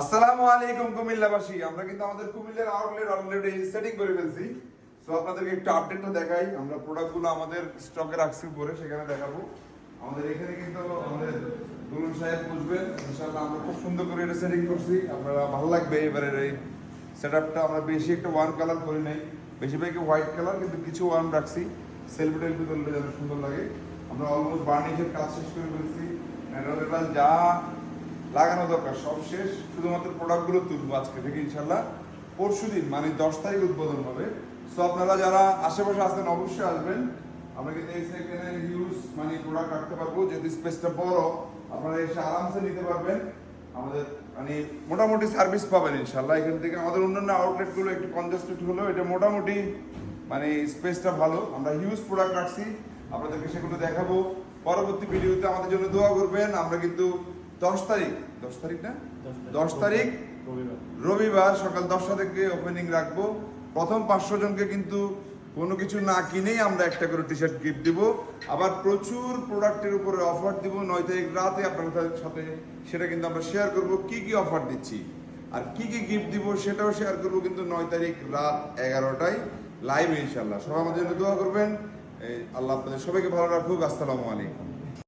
আসসালামু আলাইকুম কুমিল্লাবাসী। আমরা কিন্তু আমাদের কুমিল্লার আউটলেট অলরেডি সেটিং করে ফেলছি। সো আপনাদেরকে একটু আপডেটটা দেখাই। আমরা প্রোডাক্টগুলো আমাদের স্টকে রাখছি উপরে, সেখানে দেখাবো। আমাদের এখানে কিন্তু আমাদের দুলুন সাহেব বুঝবেন ইনশাআল্লাহ। আমরা খুব সুন্দর করে এটা সেটিং করছি, আপনারা ভালো লাগবে। এবারে এই সেটআপটা আমরা বেশি একটা ওয়ার্ম কালার করি নাই, বেশিরভাগই হোয়াইট কালার, কিন্তু কিছু ওয়ার্ম রাখছি সেলফি টেলফি করলে যেন সুন্দর লাগে। আমরা অলমোস্ট বার্নিশের কাজ শেষ করে ফেলছি। ম্যানুয়াল যা লাগানো দরকার সব শেষ, শুধুমাত্র প্রোডাক্টগুলো তুলবো আজকে থেকে ইনশাল্লাহ। পরশুদিন মানে 10 তারিখ উদ্বোধন হবে। সো আপনারা যারা আশেপাশে আসেন অবশ্যই আসবেন। আমরা কিন্তু এই সেকেন্ডে হিউজ মানে প্রোডাক্ট রাখতে পারবো, যেহেতু স্পেসটা বড়, আপনারা এসে আরামসে নিতে পারবেন। আমাদের মানে মোটামুটি সার্ভিস পাবেন ইনশাল্লাহ এখান থেকে। আমাদের অন্যান্য আউটলেটগুলো একটু কনজেস্টেড হলেও এটা মোটামুটি মানে স্পেসটা ভালো। আমরা হিউজ প্রোডাক্ট রাখছি, আপনাদেরকে সেগুলো দেখাবো পরবর্তী ভিডিওতে। আমাদের জন্য দোয়া করবেন। আমরা কিন্তু 10 তারিখ না 10 তারিখ রবিবার সকাল 10টা থেকে ওপেনিং রাখবো। প্রথম 500 জনকে কিন্তু কোনো কিছু না কিনেই আমরা একটা করে টি শার্ট গিফট দিব। আবার প্রচুর প্রোডাক্টের উপরে অফার দিব 9 তারিখ রাতে আপনাদের সাথে। সেটা কিন্তু আমরা শেয়ার করব, কি কি অফার দিচ্ছি আর কি কি গিফট দিব সেটাও শেয়ার করব কিন্তু 9 তারিখ রাত 11টায় লাইভ ইনশাল্লাহ। সবাই আমাদের জন্য দোয়া করবেন। আল্লাহ আপনাদের সবাইকে ভালো রাখুক। আসসালামু আলাইকুম।